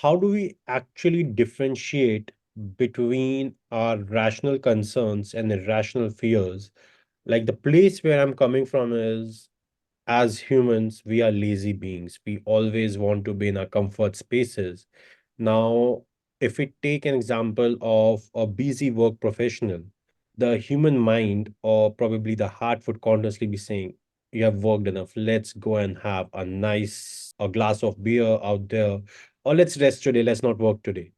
how do we actually differentiate between our rational concerns and irrational fears? Like the place where I'm coming from is, as humans, we are lazy beings. We always want to be in our comfort spaces. Now, if we take an example of a busy work professional, the human mind or probably the heart would continuously be saying, you have worked enough. Let's go and have a glass of beer out there, or let's rest today. Let's not work today.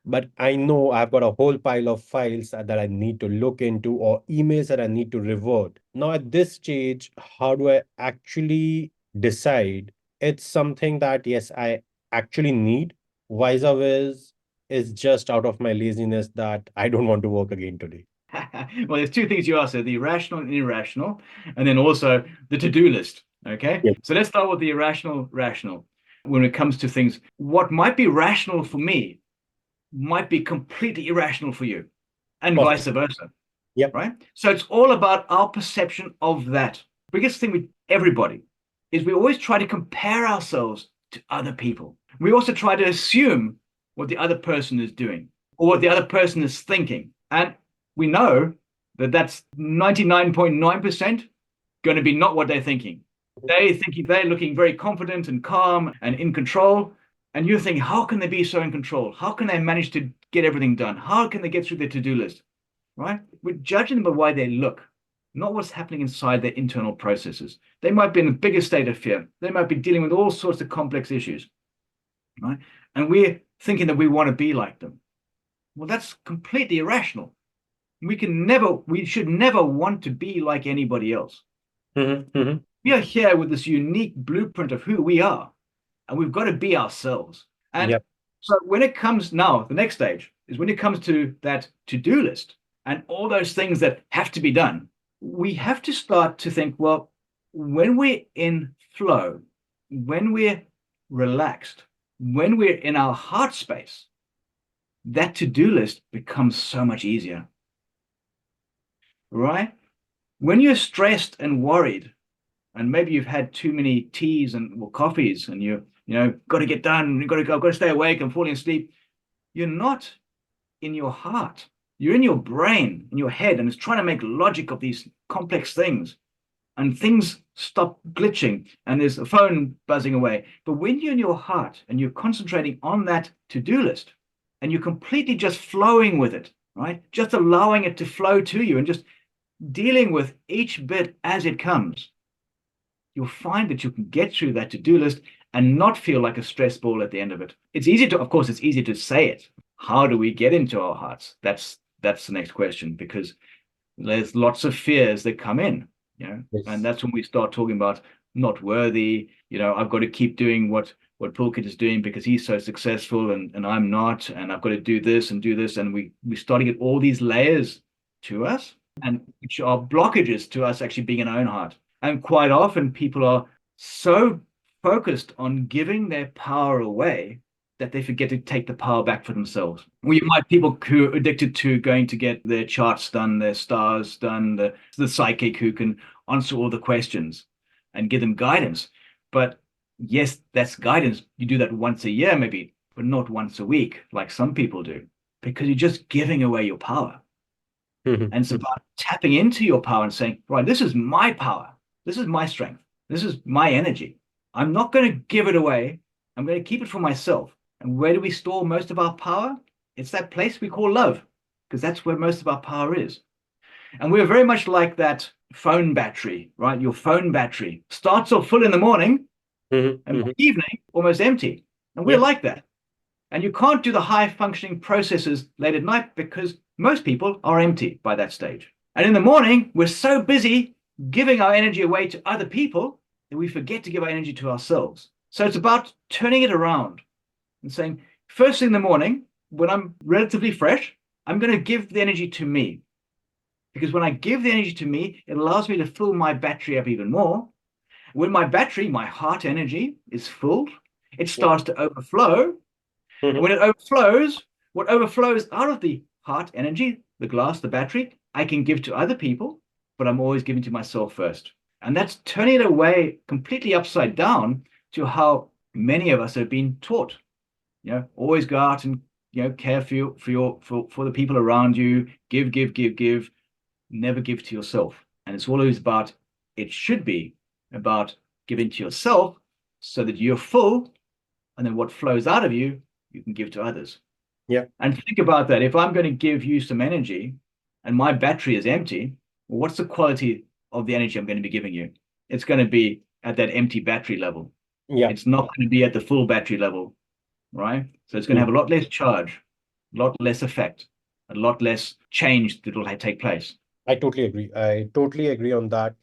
But I know I've got a whole pile of files that I need to look into or emails that I need to revert. Now, at this stage, how do I actually decide it's something that, yes, I actually need? Vice versa is just out of my laziness that I don't want to work again today. Well, there's two things you asked there, the irrational and irrational, and then also the to-do list. Okay. Yep. So let's start with the irrational, rational. When it comes to things, what might be rational for me might be completely irrational for you, and Perfect. vice versa. Yep. Right? So it's all about our perception of that. Biggest thing with everybody is we always try to compare ourselves to other people. We also try to assume what the other person is doing or what the other person is thinking. And we know that that's 99.9% going to be not what they're thinking. They're thinking they're looking very confident and calm and in control. And you're thinking, how can they be so in control? How can they manage to get everything done? How can they get through their to-do list? Right? We're judging them by why they look, not what's happening inside their internal processes. They might be in a bigger state of fear. They might be dealing with all sorts of complex issues, right? And we're thinking that we want to be like them. Well, that's completely irrational. We should never want to be like anybody else. Mm-hmm. We are here with this unique blueprint of who we are, and we've got to be ourselves. And Yep. so when it comes now, the next stage is when it comes to that to-do list and all those things that have to be done, we have to start to think, well, when we're in flow, when we're relaxed, when we're in our heart space, that to-do list becomes so much easier, right? When you're stressed and worried, and maybe you've had too many teas and well, coffees, and got to get done, you've got to go, I've got to stay awake, I'm falling asleep. You're not in your heart. You're in your brain, in your head, and it's trying to make logic of these complex things. And things stop glitching, and there's a phone buzzing away. But when you're in your heart and you're concentrating on that to-do list, and you're completely just flowing with it, right? Just allowing it to flow to you and just dealing with each bit as it comes, you'll find that you can get through that to-do list and not feel like a stress ball at the end of it. It's easy to, of course, it's easy to say it. How do we get into our hearts? That's the next question, because there's lots of fears that come in, and Yes. that's when we start talking about not worthy. I've got to keep doing what Pulkit is doing because he's so successful and I'm not, and I've got to do this, and we start to get all these layers to us, and which are blockages to us actually being in our own heart. And quite often people are so focused on giving their power away that they forget to take the power back for themselves. We might people who are addicted to going to get their charts done, their stars done, the psychic who can answer all the questions and give them guidance. But yes, that's guidance. You do that once a year, maybe, but not once a week, like some people do, because you're just giving away your power. Mhm. And it's about tapping into your power and saying, right, this is my power. This is my strength. This is my energy. I'm not going to give it away. I'm going to keep it for myself. And where do we store most of our power? It's that place we call love, because that's where most of our power is. And we're very much like that phone battery, right? Your phone battery starts off full in the morning Mhm. and by Mhm. evening almost empty. And we're Yep. like that. And you can't do the high functioning processes late at night because most people are empty by that stage. And in the morning, we're so busy giving our energy away to other people that we forget to give our energy to ourselves. So it's about turning it around and saying, first thing in the morning, when I'm relatively fresh, I'm going to give the energy to me. Because when I give the energy to me, it allows me to fill my battery up even more. When my battery, my heart energy, is full, it Yep. starts to overflow. And Mhm. when it overflows, what overflows out of the heart energy, the glass, the battery, I can give to other people, but I'm always giving to myself first. And that's turning it away completely upside down to how many of us have been taught. Always go out and care for the people around you. Give, give, give, give. Never give to yourself. And it's always about, it should be about giving to yourself so that you're full, and then what flows out of you, you can give to others. Yeah. And think about that. If I'm going to give you some energy and my battery is empty, well, what's the quality of the energy I'm going to be giving you? It's going to be at that empty battery level. Yeah. It's not going to be at the full battery level, right? So it's going to have a lot less charge, a lot less effect, a lot less change that will take place. I totally agree. I totally agree on that.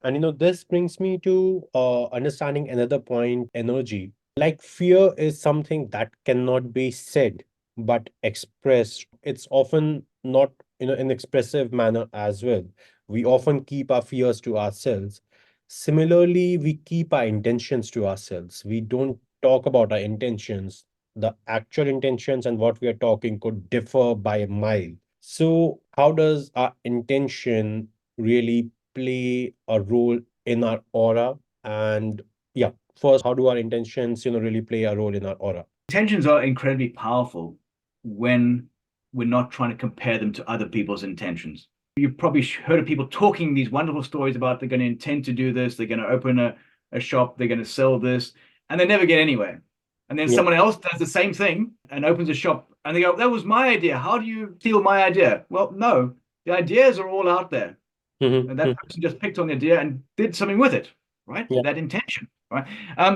And this brings me to understanding another point, energy. Like fear is something that cannot be said but expressed. It's often not in an expressive manner as well. We often keep our fears to ourselves. Similarly, we keep our intentions to ourselves. We don't talk about our intentions. The actual intentions and what we are talking could differ by a mile. So, how does our intention really play a role in our aura? And yeah, first, how do our intentions, really play a role in our aura? Intentions are incredibly powerful when we're not trying to compare them to other people's intentions. You've probably heard of people talking these wonderful stories about they're going to intend to do this, they're going to open a shop, they're going to sell this, and they never get anywhere. And then Yeah. someone else does the same thing and opens a shop and they go, that was my idea. How do you steal my idea? Well, no, the ideas are all out there. And that person just picked on the idea and did something with it, right? Yeah. That intention, right?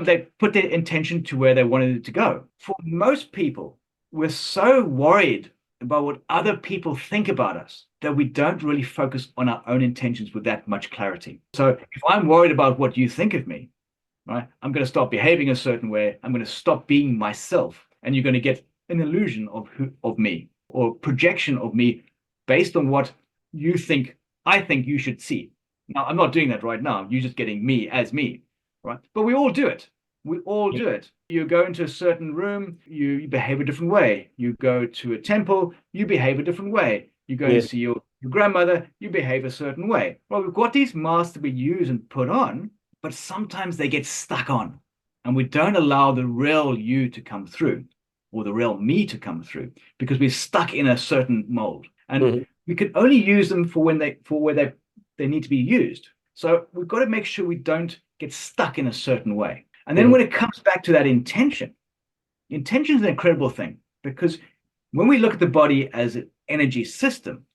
They put their intention to where they wanted it to go. For most people, we're so worried about what other people think about us that we don't really focus on our own intentions with that much clarity. So if I'm worried about what you think of me, right, I'm going to stop behaving a certain way. I'm going to stop being myself, and you're going to get an illusion of me or projection of me based on what you think I think you should see. Now, I'm not doing that right now. You're just getting me as me, right? But we all do it. We all Yeah. do it. You go into a certain room, you behave a different way. You go to a temple, you behave a different way. You go and Yes. see your grandmother, you behave a certain way. Well, we've got these masks that we use and put on, but sometimes they get stuck on, and we don't allow the real you to come through or the real me to come through because we're stuck in a certain mold. And Mhm. we can only use them for where they need to be used. So we've got to make sure we don't get stuck in a certain way. And then Mhm. when it comes back to that intention is an incredible thing because when we look at the body as an energy system,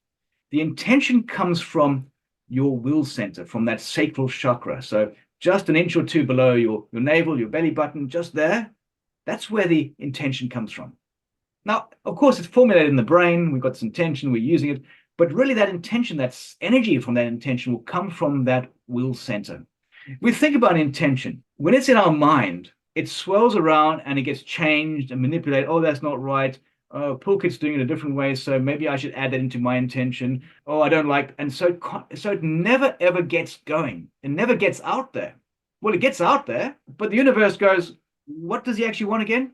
the intention comes from your will center, from that sacral chakra. So just an inch or two below your navel, your belly button, just there, that's where the intention comes from. Now, of course, it's formulated in the brain. We've got this intention, we're using it, but really that intention, that's energy from that intention will come from that will center. We think about intention. When it's in our mind, it swirls around and it gets changed and manipulated. Oh, that's not right. Oh, Pulkit's doing it a different way, so maybe I should add that into my intention. Oh, I don't like, and so it never ever gets going. It never gets out there. Well, it gets out there, but the universe goes, what does he actually want again?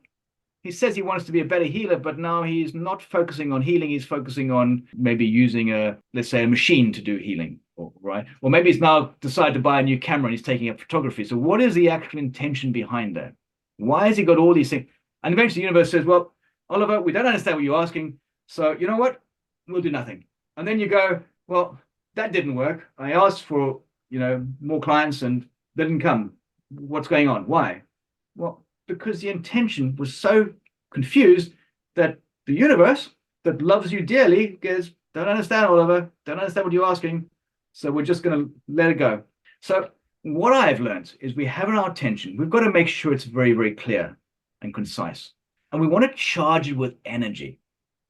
He says he wants to be a better healer, but now he's not focusing on healing. He's focusing on maybe using let's say, a machine to do healing, right? Or maybe he's now decided to buy a new camera and he's taking up photography. So what is the actual intention behind that? Why has he got all these things? And eventually the universe says, well, Oliver, we don't understand what you're asking. So you know what? We'll do nothing. And then you go, well, that didn't work. I asked for, more clients and they didn't come. What's going on? Why? Well, because the intention was so confused that the universe that loves you dearly goes, don't understand, Oliver, don't understand what you're asking. So we're just going to let it go. So what I've learned is we have our attention. We've got to make sure it's very, very clear and concise. And we want to charge it with energy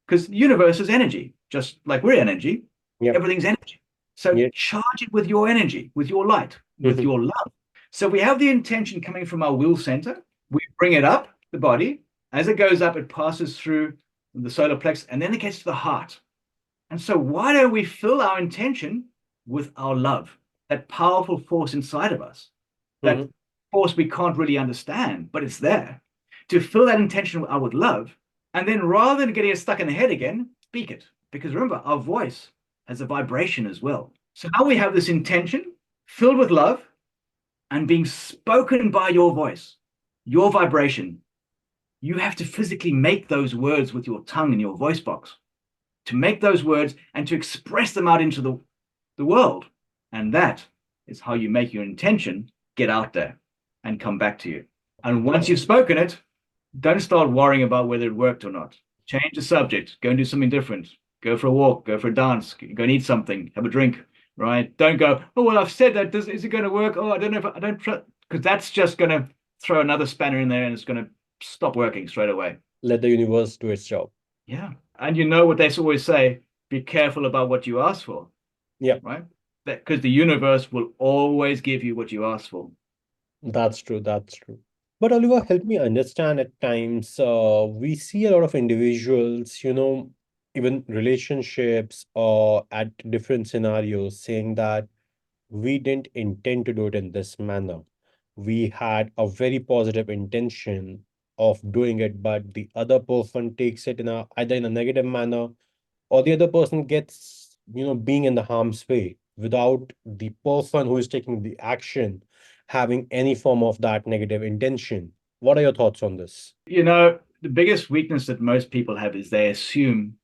because the universe is energy, just like we're energy. Yeah. Everything's energy. So Yeah. charge it with your energy, with your light, with Mhm. your love. So we have the intention coming from our will center. We bring it up the body. As it goes up, it passes through the solar plexus and then it gets to the heart. And so, why don't we fill our intention with our love, that powerful force inside of us, that Mhm. force we can't really understand, but it's there. To fill that intention out with love, and then rather than getting it stuck in the head again, speak it. Because remember, our voice has a vibration as well. So now we have this intention filled with love and being spoken by your voice, your vibration. you have to physically make those words with your tongue and your voice box, to make those words and to express them out into the world. And that is how you make your intention get out there and come back to you. And once you've spoken it, don't start worrying about whether it worked or not. Change the subject, go and do something different. Go for a walk, go for a dance, go and eat something, have a drink, right? Don't go, oh, well, I've said that. Is it going to work? Oh, I don't know if I don't trust, because that's just going to throw another spanner in there and it's going to stop working straight away. Let the universe do its job. Yeah. And you know what they always say, be careful about what you ask for, Yeah, right? Because the universe will always give you what you ask for. that's true. That's true. But Oliver, help me understand at times, we see a lot of individuals, even relationships or at different scenarios saying that we didn't intend to do it in this manner. We had a very positive intention of doing it, but the other person takes it in either in a negative manner, or the other person gets, being in the harm's way without the person who is taking the action having any form of that negative intention. What are your thoughts on this? The biggest weakness that most people have is they assume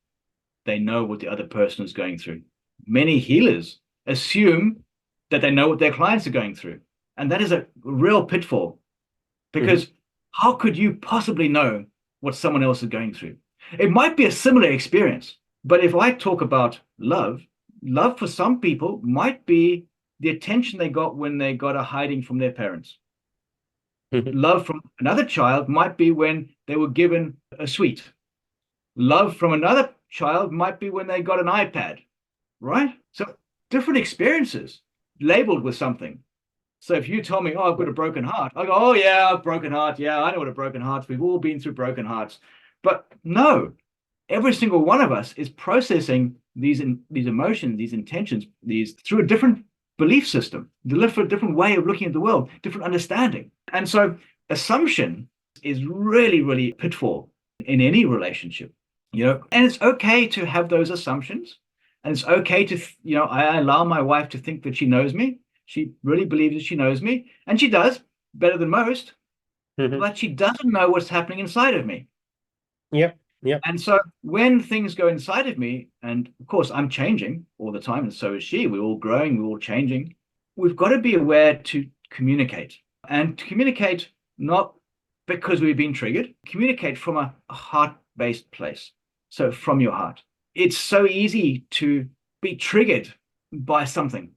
they know what the other person is going through. Many healers assume that they know what their clients are going through. And that is a real pitfall Mhm. because how could you possibly know what someone else is going through? It might be a similar experience, but if I talk about love, love for some people might be the attention they got when they got a hiding from their parents. Mhm. Love from another child might be when they were given a sweet. Love from another child might be when they got an iPad, right? So different experiences labeled with something. So if you tell me, oh, I've got a broken heart, I go, oh, yeah, I've broken heart. Yeah, I know what a broken heart is. We've all been through broken hearts. But no, every single one of us is processing these emotions, these intentions, these through a different belief system, a different way of looking at the world, different understanding. And so assumption is really, really pitfall in any relationship, and it's okay to have those assumptions. And it's okay to, I allow my wife to think that she knows me. She really believes that she knows me, and she does better than most, Mhm. but she doesn't know what's happening inside of me. Yep, yep, And so when things go inside of me, and of course I'm changing all the time, and so is she, we're all growing, we're all changing. We've got to be aware to communicate and to communicate not because we've been triggered, communicate from a heart-based place. So from your heart. It's so easy to be triggered by something.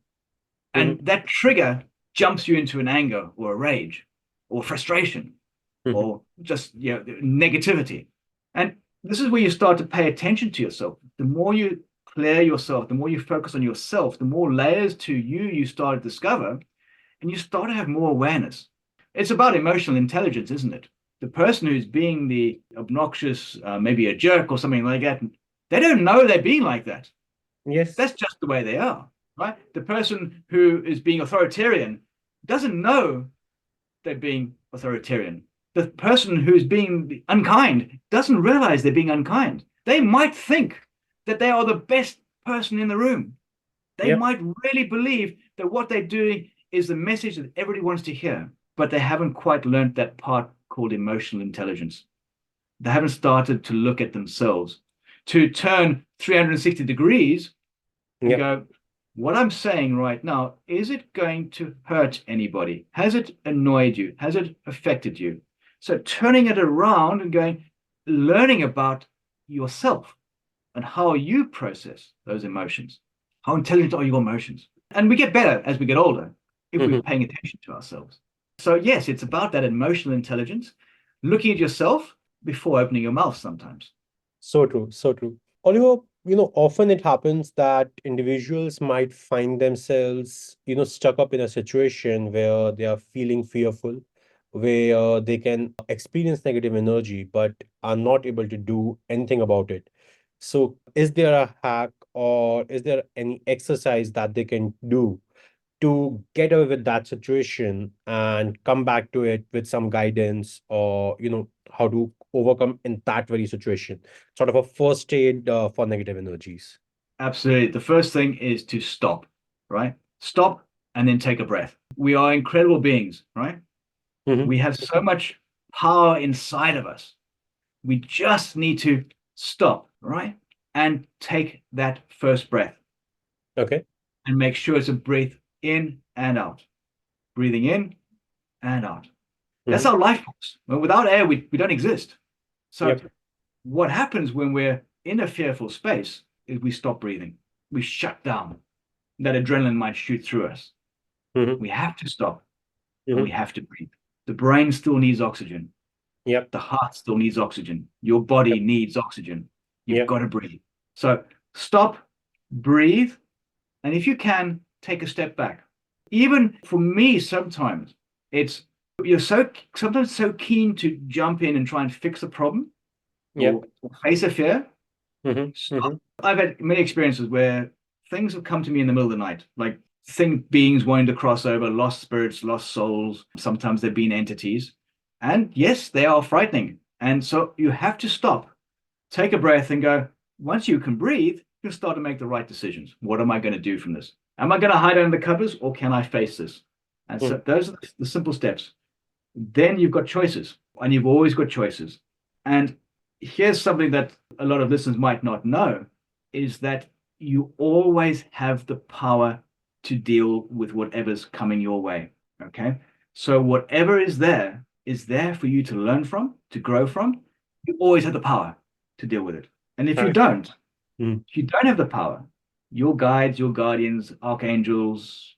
And Mhm. that trigger jumps you into an anger or a rage or frustration Mhm. or just negativity. And this is where you start to pay attention to yourself. The more you clear yourself, the more you focus on yourself, the more layers to you start to discover, and you start to have more awareness. It's about emotional intelligence, isn't it? The person who's being the obnoxious, maybe a jerk or something like that, they don't know they're being like that. Yes. That's just the way they are, right? The person who is being authoritarian doesn't know they're being authoritarian. The person who's being unkind doesn't realize they're being unkind. They might think that they are the best person in the room. They Yep. might really believe that what they're doing is the message that everybody wants to hear, but they haven't quite learned that part called emotional intelligence. They haven't started to look at themselves, to turn 360 degrees and Yep. go, what I'm saying right now, is it going to hurt anybody? Has it annoyed you? Has it affected you? So turning it around and going, learning about yourself and how you process those emotions. How intelligent are your emotions? And we get better as we get older if we're Mhm. paying attention to ourselves. So, yes, it's about that emotional intelligence, looking at yourself before opening your mouth sometimes. So true, so true. Oliver, often it happens that individuals might find themselves, stuck up in a situation where they are feeling fearful, where they can experience negative energy, but are not able to do anything about it. So, is there a hack or is there any exercise that they can do to get away with that situation and come back to it with some guidance, or how to overcome in that very situation, sort of a first aid for negative energies? Absolutely. The first thing is to stop, right? Stop and then take a breath. We are incredible beings, right? Hmm. We have so much power inside of us. We just need to stop, right? And take that first breath Okay. and make sure it's a breath in and out. Breathing in and out. That's Mm-hmm. our life force. Well, without air, we don't exist. So Yep. what happens when we're in a fearful space is we stop breathing. We shut down. That adrenaline might shoot through us. Mm-hmm. We have to stop and we Mm-hmm. have to breathe. The brain still needs oxygen. Yep. The heart still needs oxygen. Your body Yep. needs oxygen. You've Yep. got to breathe. So stop, breathe, and if you can, take a step back. Even for me, sometimes it's you're sometimes so keen to jump in and try and fix a problem Yep. or face a fear. Mm-hmm. Mm-hmm. I've had many experiences where things have come to me in the middle of the night, like beings wanting to cross over, lost spirits, lost souls. Sometimes they've been entities. And yes, they are frightening. And so you have to stop, take a breath, and go, once you can breathe, you can start to make the right decisions. What am I going to do from this? Am I going to hide under the covers or can I face this? And Mm-hmm. so those are the simple steps. Then you've got choices, and you've always got choices. And here's something that a lot of listeners might not know is that you always have the power to deal with whatever's coming your way. Okay. So whatever is there for you to learn from, to grow from. You always have the power to deal with it. And Right. if you don't have the power, your guides, your guardians, archangels,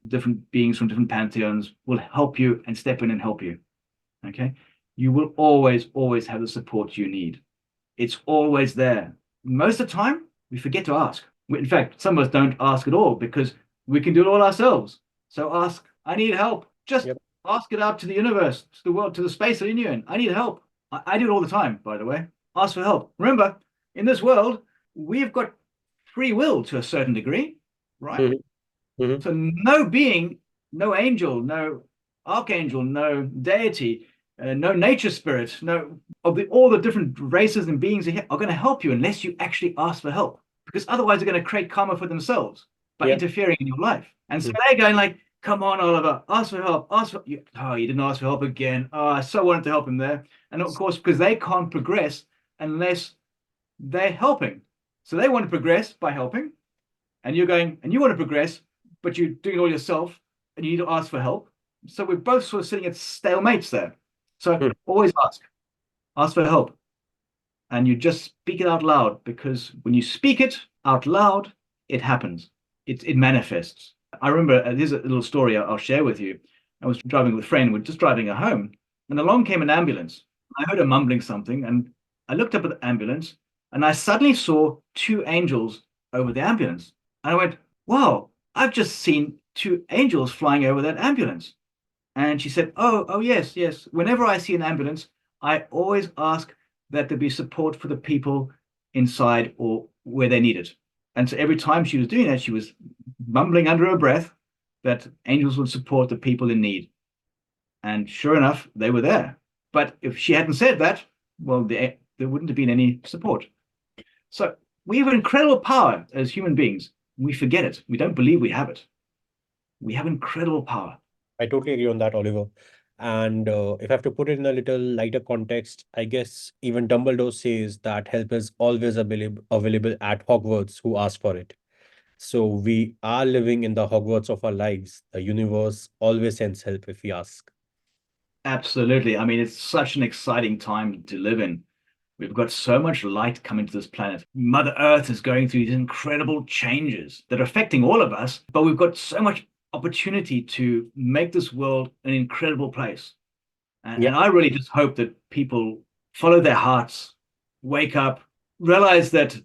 different beings from different pantheons will help you and step in and help you. Okay. You will always, always have the support you need. It's always there. Most of the time, we forget to ask. In fact, some of us don't ask at all because we can do it all ourselves. So ask, I need help. Just Yep. ask it out to the universe, to the world, to the space that you're in. I need help. I do it all the time, by the way. Ask for help. Remember, in this world, we've got free will to a certain degree, right? Mm-hmm. Mm-hmm. So no being, no angel, no archangel, no deity, no nature spirit, no of all the different races and beings are going to help you unless you actually ask for help. Because otherwise they're going to create karma for themselves by Yep. interfering in your life. And so Mm-hmm. they're going like, come on, Oliver, ask for help. Ask for you. Oh, you didn't ask for help again. Oh, I so wanted to help him there. And of course, because they can't progress unless they're helping. So they want to progress by helping, and you're going and you want to progress, but you're doing it all yourself and you need to ask for help. So we're both sort of sitting at stalemates there. So always ask for help. And you just speak it out loud because when you speak it out loud, it happens. It manifests. I remember here's a little story I'll share with you. I was driving with a friend, we're just driving her home, and along came an ambulance. I heard her mumbling something, and I looked up at the ambulance, and I suddenly saw two angels over the ambulance. And I went, wow, I've just seen two angels flying over that ambulance. And she said, oh, yes, yes. Whenever I see an ambulance, I always ask that there be support for the people inside or where they need it. And so every time she was doing that, she was mumbling under her breath that angels would support the people in need. And sure enough, they were there. But if she hadn't said that, well, there wouldn't have been any support. So we have incredible power as human beings. We forget it. We don't believe we have it. We have incredible power. I totally agree on that, Oliver. And if I have to put it in a little lighter context, I guess even Dumbledore says that help is always available at Hogwarts who ask for it. So we are living in the Hogwarts of our lives. The universe always sends help if we ask. Absolutely. I mean, it's such an exciting time to live in. We've got so much light coming to this planet. Mother Earth is going through these incredible changes that are affecting all of us, but we've got so much opportunity to make this world an incredible place. And Yep. I really just hope that people follow their hearts, wake up, realize that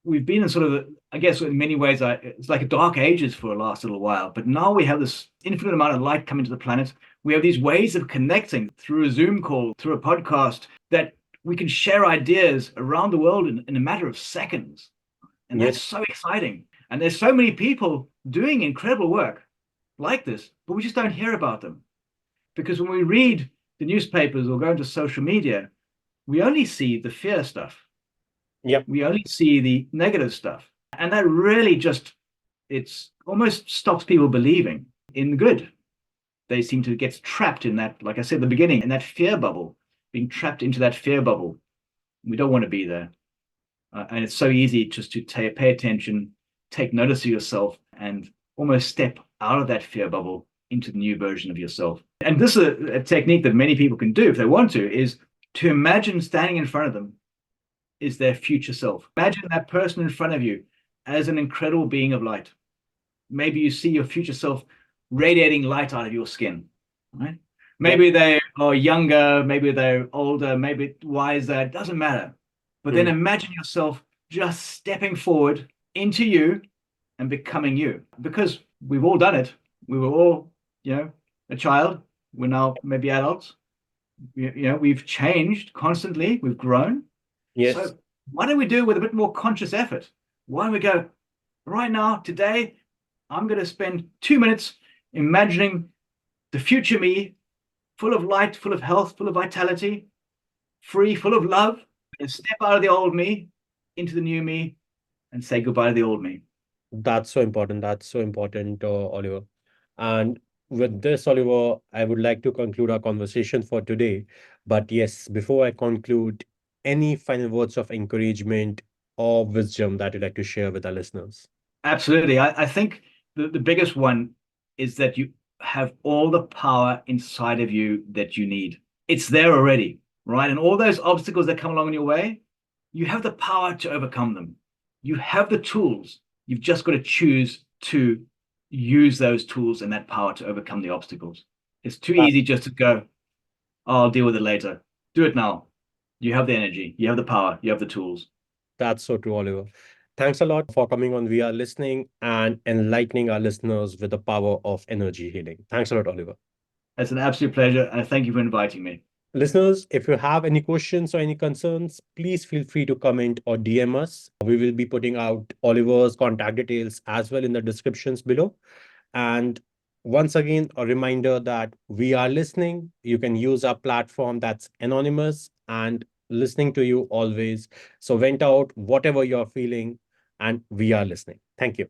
we've been in sort of, I guess, in many ways, it's like a dark ages for the last little while. But now we have this infinite amount of light coming to the planet. We have these ways of connecting through a Zoom call, through a podcast, that we can share ideas around the world in a matter of seconds. And that's Yes. so exciting. And there's so many people doing incredible work like this, but we just don't hear about them. Because when we read the newspapers or go into social media, we only see the fear stuff. Yep. We only see the negative stuff. And that really just, it's almost stops people believing in good. They seem to get trapped in that, like I said at the beginning, in that fear bubble. being trapped into that fear bubble. We don't want to be there. And it's so easy just to pay attention, take notice of yourself, and almost step out of that fear bubble into the new version of yourself. And this is a technique that many people can do if they want to, is to imagine standing in front of them is their future self. Imagine that person in front of you as an incredible being of light. Maybe you see your future self radiating light out of your skin, right? Yep. Maybe they are younger, maybe they're older, maybe wiser, it doesn't matter. But then Mm. imagine yourself just stepping forward into you and becoming you. Because we've all done it. We were all, a child. We're now maybe adults. We've changed constantly. We've grown. Yes. So why don't we do it with a bit more conscious effort? Why don't we go right now, today, I'm going to spend 2 minutes imagining the future me, full of light, full of health, full of vitality, free, full of love, and step out of the old me into the new me and say goodbye to the old me. That's so important. That's so important, Oliver. And with this, Oliver, I would like to conclude our conversation for today. But yes, before I conclude, any final words of encouragement or wisdom that you'd like to share with our listeners? Absolutely. I think the biggest one is that you have all the power inside of you that you need. It's there already, right? And all those obstacles that come along in your way, you have the power to overcome them. You have the tools. You've just got to choose to use those tools and that power to overcome the obstacles. It's too That, easy just to go, oh, I'll deal with it later. Do it now. You have the energy, you have the power, you have the tools. that's so true, Oliver. Thanks a lot for coming on We Are Listening and enlightening our listeners with the power of energy healing. Thanks a lot, Oliver. It's an absolute pleasure. And thank you for inviting me. Listeners, if you have any questions or any concerns, please feel free to comment or DM us. We will be putting out Oliver's contact details as well in the descriptions below. And once again, a reminder that we are listening. You can use our platform that's anonymous and listening to you always. So vent out whatever you're feeling, and we are listening. Thank you.